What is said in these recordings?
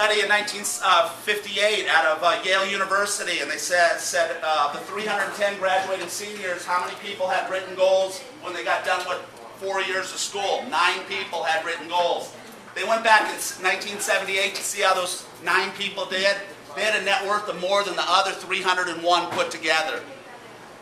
study in 1958 out of Yale University, and they said the 310 graduating seniors, how many people had written goals when they got done with 4 years of school? 9 people had written goals. They went back in 1978 to see how those 9 people did. They had a net worth of more than the other 301 put together.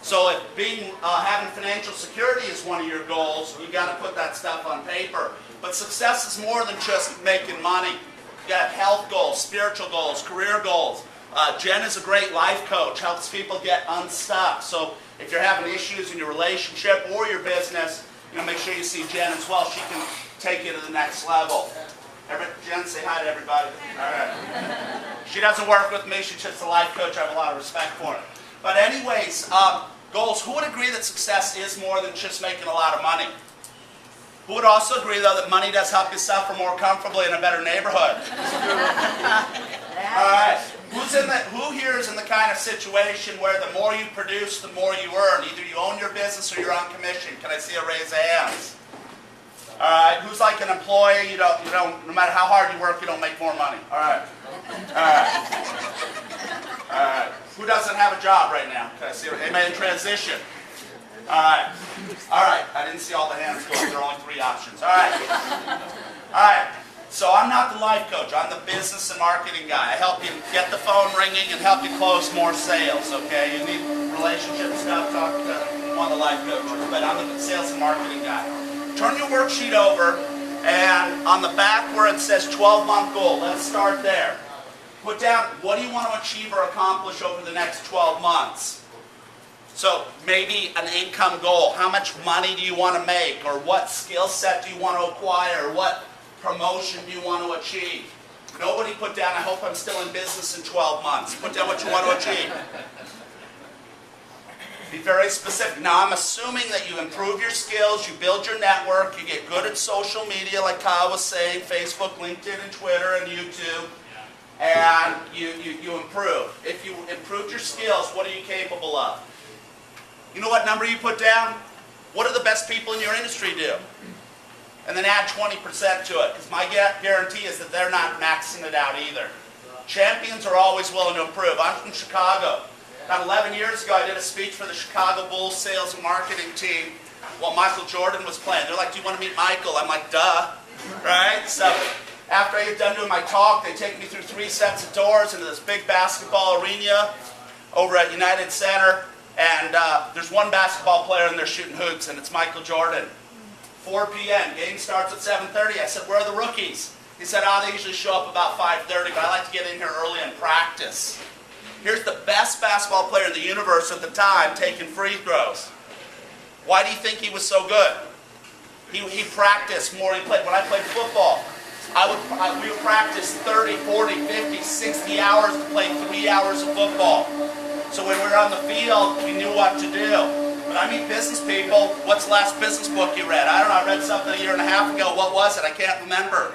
So if having financial security is one of your goals, you got to put that stuff on paper. But success is more than just making money. You got health goals, spiritual goals, career goals. Jen is a great life coach, helps people get unstuck. So if you're having issues in your relationship or your business, make sure you see Jen as well. She can take you to the next level. Jen, say hi to everybody. All right. She doesn't work with me. She's just a life coach. I have a lot of respect for her. But anyways, goals. Who would agree that success is more than just making a lot of money? Who would also agree, though, that money does help you suffer more comfortably in a better neighborhood? All right. Who here is in the kind of situation where the more you produce, the more you earn? Either you own your business or you're on commission. Can I see a raise of hands? All right. Who's like an employee? You don't. No matter how hard you work, you don't make more money. All right. All right. All right. Who doesn't have a job right now? Can I see? Anybody in transition? All right. All right. I didn't see all the hands go up. There are only 3 options. All right. All right. So I'm not the life coach. I'm the business and marketing guy. I help you get the phone ringing and help you close more sales, okay? You need relationship stuff, talk to one of the life coaches. But I'm the sales and marketing guy. Turn your worksheet over, and on the back where it says 12-month goal, let's start there. Put down, what do you want to achieve or accomplish over the next 12 months? So maybe an income goal. How much money do you want to make? Or what skill set do you want to acquire? What promotion do you want to achieve? Nobody put down, I hope I'm still in business in 12 months. Put down what you want to achieve. Be very specific. Now I'm assuming that you improve your skills, you build your network, you get good at social media like Kyle was saying, Facebook, LinkedIn, and Twitter, and YouTube. And you improve. If you improved your skills, what are you capable of? You know what number you put down? What do the best people in your industry do? And then add 20% to it, because my guarantee is that they're not maxing it out either. Champions are always willing to improve. I'm from Chicago. About 11 years ago, I did a speech for the Chicago Bulls sales and marketing team while Michael Jordan was playing. They're like, do you want to meet Michael? I'm like, duh. Right? So after I get done doing my talk, they take me through 3 sets of doors into this big basketball arena over at United Center. And there's one basketball player in there shooting hoops, and it's Michael Jordan. 4 p.m. Game starts at 7:30. I said, where are the rookies? He said, they usually show up about 5:30, but I like to get in here early and practice. Here's the best basketball player in the universe at the time taking free throws. Why do you think he was so good? He practiced more than he played. When I played football, we would practice 30, 40, 50, 60 hours to play 3 hours of football. So when we were on the field, we knew what to do. But I meet business people. What's the last business book you read? I don't know. I read something 1.5 years ago. What was it? I can't remember.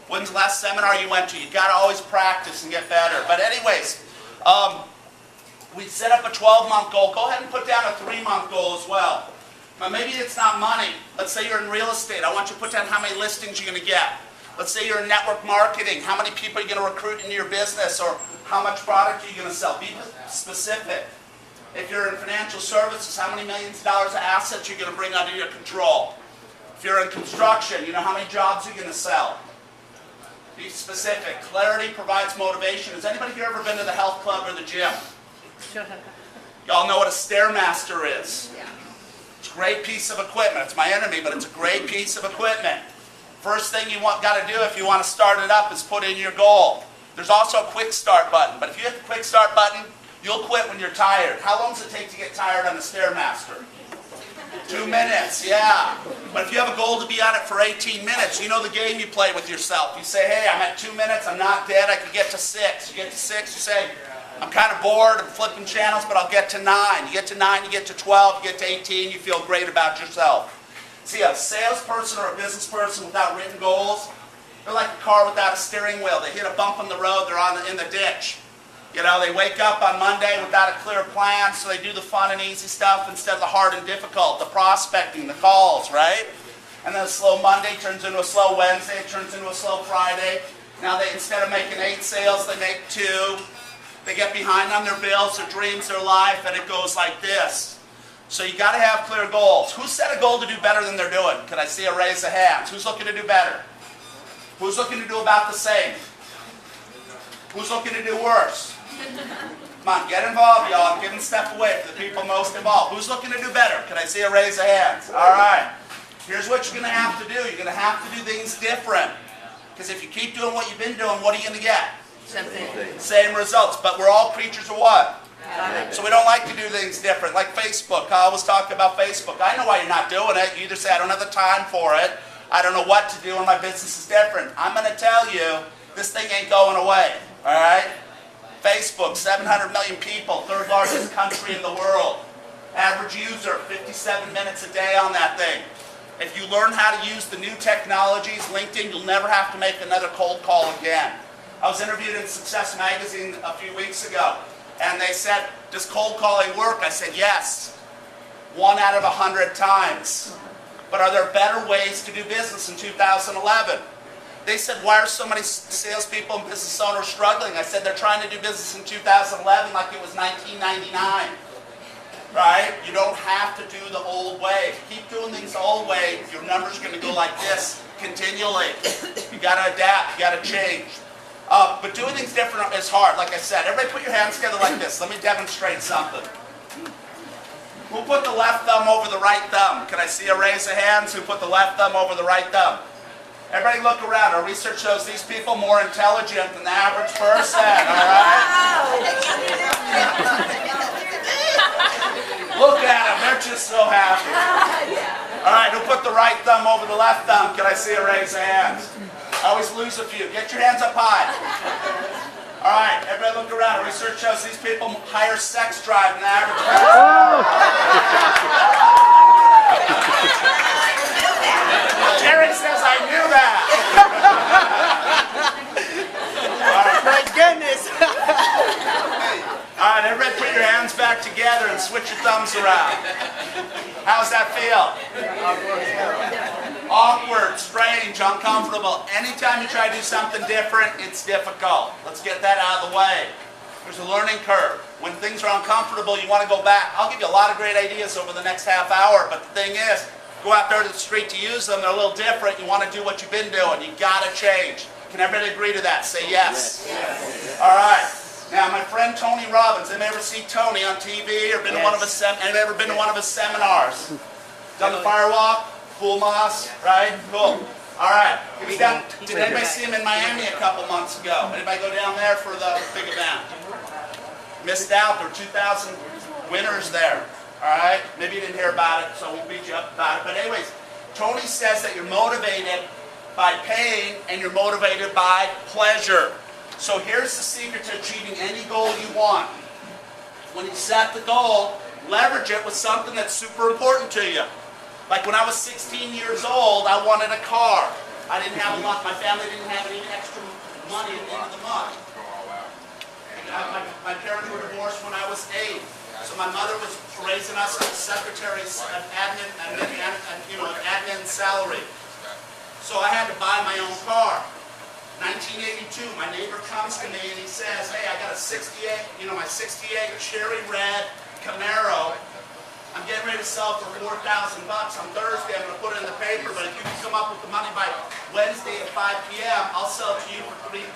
When's the last seminar you went to? You've got to always practice and get better. But anyways, we set up a 12-month goal. Go ahead and put down a 3-month goal as well. But maybe it's not money. Let's say you're in real estate. I want you to put down how many listings you're going to get. Let's say you're in network marketing. How many people are you going to recruit into your business? Or how much product are you going to sell? Be specific. If you're in financial services, how many millions of dollars of assets are you going to bring under your control? If you're in construction, how many jobs are you going to sell? Be specific. Clarity provides motivation. Has anybody here ever been to the health club or the gym? Y'all know what a Stairmaster is. Yeah. It's a great piece of equipment. It's my enemy, but it's a great piece of equipment. First thing you got to do if you want to start it up is put in your goal. There's also a quick start button, but if you hit the quick start button, you'll quit when you're tired. How long does it take to get tired on the Stairmaster? 2 minutes, yeah. But if you have a goal to be on it for 18 minutes, you know the game you play with yourself. You say, hey, I'm at 2 minutes, I'm not dead, I can get to 6. You get to 6, you say, I'm kind of bored, I'm flipping channels, but I'll get to 9. You get to 9, you get to 12, you get to 18, you feel great about yourself. See, a salesperson or a business person without written goals, they're like a car without a steering wheel. They hit a bump on the road, they're in the ditch. They wake up on Monday without a clear plan, so they do the fun and easy stuff instead of the hard and difficult, the prospecting, the calls, right? And then a slow Monday turns into a slow Wednesday, it turns into a slow Friday, Now instead of making 8 sales, they make 2. They get behind on their bills, their dreams, their life, and it goes like this. So you got to have clear goals. Who set a goal to do better than they're doing? Can I see a raise of hands? Who's looking to do better? Who's looking to do about the same? Who's looking to do worse? Come on, get involved, y'all. I'm giving stuff away for the people most involved. Who's looking to do better? Can I see a raise of hands? All right. Here's what you're going to have to do. You're going to have to do things different. Because if you keep doing what you've been doing, what are you going to get? Same results. But we're all creatures of what? So we don't like to do things different. Like Facebook. Kyle was talking about Facebook. I know why you're not doing it. You either say, I don't have the time for it. I don't know what to do, and my business is different. I'm going to tell you, this thing ain't going away. All right? Facebook, 700 million people, 3rd largest country in the world. Average user, 57 minutes a day on that thing. If you learn how to use the new technologies, LinkedIn, you'll never have to make another cold call again. I was interviewed in Success Magazine a few weeks ago, and they said, does cold calling work? I said, yes. 1 out of 100 times. But are there better ways to do business in 2011? They said, why are so many salespeople and business owners struggling? I said, they're trying to do business in 2011 like it was 1999. Right? You don't have to do the old way. If you keep doing things the old way, your numbers are going to go like this continually. You got to adapt. You got to change. But doing things different is hard. Like I said, everybody put your hands together like this. Let me demonstrate something. Who put the left thumb over the right thumb? Can I see a raise of hands? Who put the left thumb over the right thumb? Everybody look around. Our research shows these people more intelligent than the average person. All right? Look at them. They're just so happy. All right, who put the right thumb over the left thumb? Can I see a raise of hands? I always lose a few. Get your hands up high. All right, everybody look around. Our research shows these people higher sex drive than the average person. Jerry says I knew that. All right. My goodness. All right, everybody put your hands back together and switch your thumbs around. How's that feel? Awkward, strange, uncomfortable. Anytime you try to do something different, it's difficult. Let's get that out of the way. There's a learning curve. When things are uncomfortable, you want to go back. I'll give you a lot of great ideas over the next half hour, but the thing is, go out there to the street to use them. They're a little different. You want to do what you've been doing. You got to change. Can everybody agree to that? Say yes. Yes. All right. Now, my friend Tony Robbins. Anybody ever see Tony on TV or been to one of his anybody ever been to one of his seminars? Done the firewalk, pool moss, right? Cool. All right. Did anybody see him in Miami a couple months ago? Anybody go down there for the big event? Missed out. There were 2,000 winners there. All right? Maybe you didn't hear about it, so I won't beat you up about it. But anyways, Tony says that you're motivated by pain and you're motivated by pleasure. So here's the secret to achieving any goal you want. When you set the goal, leverage it with something that's super important to you. Like when I was 16 years old, I wanted a car. I didn't have a lot. My family didn't have any extra money at the end of the month. My parents were divorced when I was 8. So my mother was raising us as secretaries of admin, admin salary. So I had to buy my own car. 1982, my neighbor comes to me and he says, hey, I got a 68, my 68 cherry red Camaro. I'm getting ready to sell it for $4,000. On Thursday, I'm going to put it in the paper, but if you can come up with the money by Wednesday at 5 p.m., I'll sell it to you for $3,000.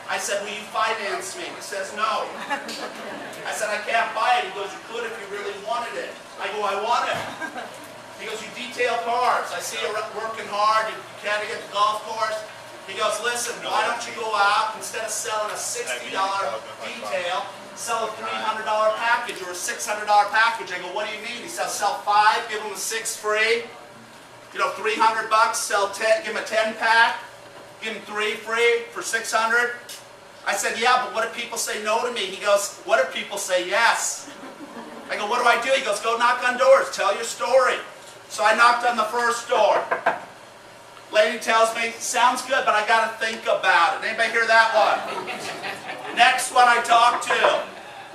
I said, will you finance me? He says, no. I said, I can't buy it. He goes, you could if you really wanted it. I go, I want it. He goes, you detail cars. I see you're working hard. You can't get the golf course. He goes, listen, why don't you go out, instead of selling a $60 detail, sell a $300 package or a $600 package. I go, what do you mean? He says, sell 5, give them a 6 free. $300, sell 10, give them a 10-pack, give them 3 free for $600. I said, yeah, but what if people say no to me? He goes, what if people say yes? I go, what do I do? He goes, go knock on doors, tell your story. So I knocked on the first door. Lady tells me, sounds good, but I got to think about it. Anybody hear that one? Next one I talk to.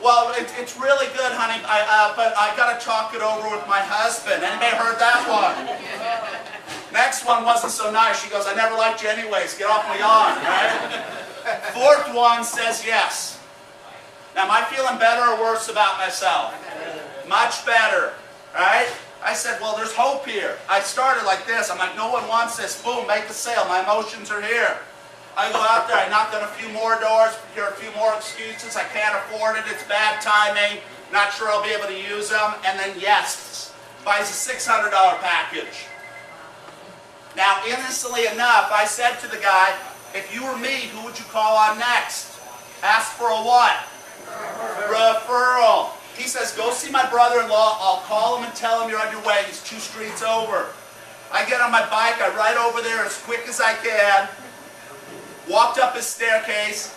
Well, it's really good, honey, but I got to talk it over with my husband. Anybody heard that one? Next one wasn't so nice. She goes, I never liked you anyways. Get off my lawn, right? Fourth one says yes. Now, am I feeling better or worse about myself? Much better, right? I said, well, there's hope here. I started like this. I'm like, no one wants this. Boom, make the sale. My emotions are here. I go out there. I knock on a few more doors. Hear a few more excuses. I can't afford it. It's bad timing. Not sure I'll be able to use them. And then yes, buys a $600 package. Now, innocently enough, I said to the guy, if you were me, who would you call on next? Ask for a what? Referral. He says, go see my brother-in-law. I'll call him and tell him you're on your way. He's 2 streets over. I get on my bike. I ride over there as quick as I can. Walked up his staircase.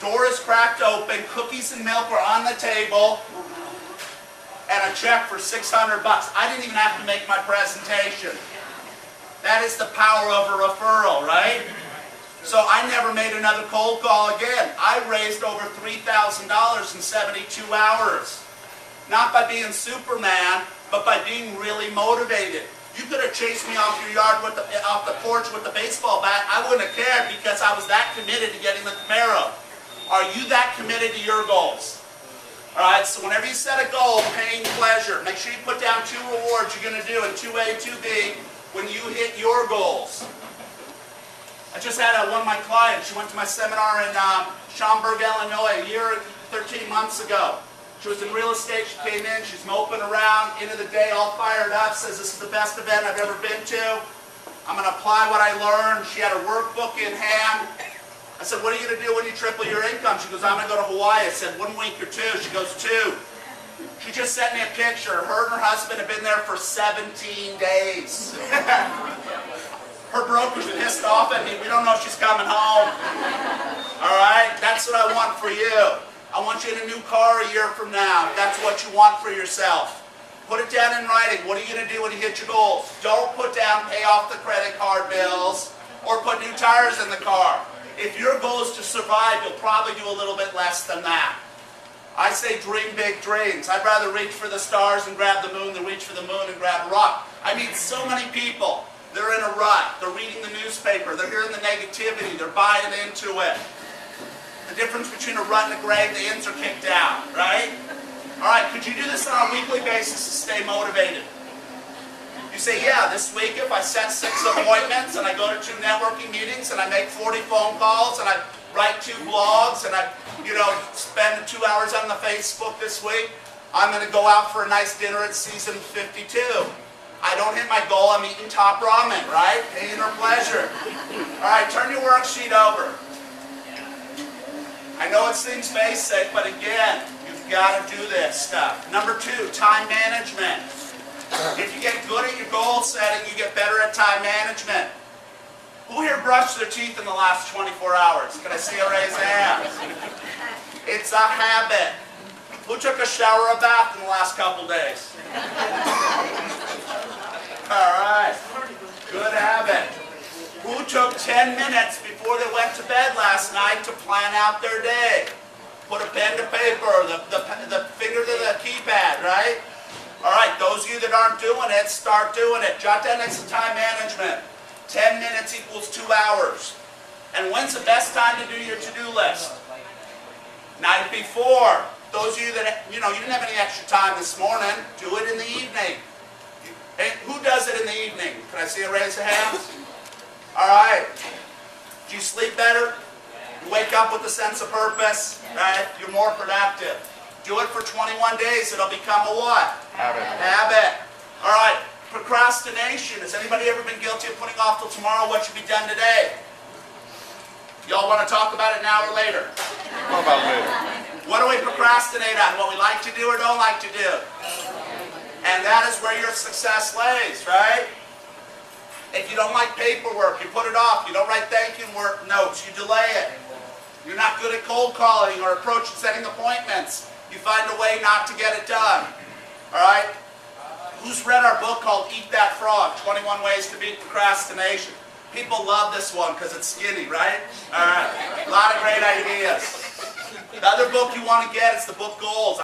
Door is cracked open. Cookies and milk were on the table. And a check for $600. I didn't even have to make my presentation. That is the power of a referral, right? So I never made another cold call again. I raised over $3,000 in 72 hours. Not by being Superman, but by being really motivated. You could have chased me off your yard with off the porch with the baseball bat. I wouldn't have cared because I was that committed to getting the Camaro. Are you that committed to your goals? All right, so whenever you set a goal, pain, pleasure, make sure you put down 2 rewards you're going to do in 2A, 2B when you hit your goals. I just had one of my clients. She went to my seminar in Schaumburg, Illinois, a year, 13 months ago. She was in real estate. She came in. She's moping around. End of the day, all fired up. Says, this is the best event I've ever been to. I'm going to apply what I learned. She had her workbook in hand. I said, what are you going to do when you triple your income? She goes, I'm going to go to Hawaii. I said, 1 week or 2? She goes, 2. She just sent me a picture. Her and her husband have been there for 17 days. Her broker's pissed off at me. We don't know if she's coming home. All right? That's what I want for you. I want you in a new car a year from now. That's what you want for yourself. Put it down in writing. What are you going to do when you hit your goals? Don't put down pay off the credit card bills or put new tires in the car. If your goal is to survive, you'll probably do a little bit less than that. I say dream big dreams. I'd rather reach for the stars and grab the moon than reach for the moon and grab a rock. I meet so many people. They're in a rut. They're reading the newspaper. They're hearing the negativity. They're buying into it. The difference between a rut and a grave, the ends are kicked out, right? All right, could you do this on a weekly basis to stay motivated? You say, yeah, this week if I set 6 appointments and I go to 2 networking meetings and I make 40 phone calls and I write 2 blogs and I, spend 2 hours on the Facebook this week, I'm going to go out for a nice dinner at season 52. I don't hit my goal, I'm eating top ramen, right? Pain or pleasure. All right, turn your worksheet over. I know it seems basic, but again, you've got to do this stuff. Number 2, time management. If you get good at your goal setting, you get better at time management. Who here brushed their teeth in the last 24 hours? Can I see a raise of hands? It's a habit. Who took a shower or a bath in the last couple days? All right. Good habit. Who took 10 minutes before they went to bed last night to plan out their day? Put a pen to paper, the finger to the keypad, right? All right, those of you that aren't doing it, start doing it. Jot down next to time management. 10 minutes equals 2 hours. And when's the best time to do your to-do list? Night before. Those of you that, you didn't have any extra time this morning, do it in the evening. Hey, who does it in the evening? Can I see a raise of hands? All right. Do you sleep better? You wake up with a sense of purpose, right? You're more productive. Do it for 21 days. It'll become a what? Habit. All right. Procrastination. Has anybody ever been guilty of putting off till tomorrow what should be done today? Y'all want to talk about it now or later? What about later? What do we procrastinate on? What we like to do or don't like to do? And that is where your success lays, right? If you don't like paperwork, you put it off. You don't write thank you notes. You delay it. You're not good at cold calling or approaching setting appointments. You find a way not to get it done. All right? Who's read our book called Eat That Frog, 21 Ways to Beat Procrastination? People love this one because it's skinny, right? All right. A lot of great ideas. The other book you want to get is the book Goals.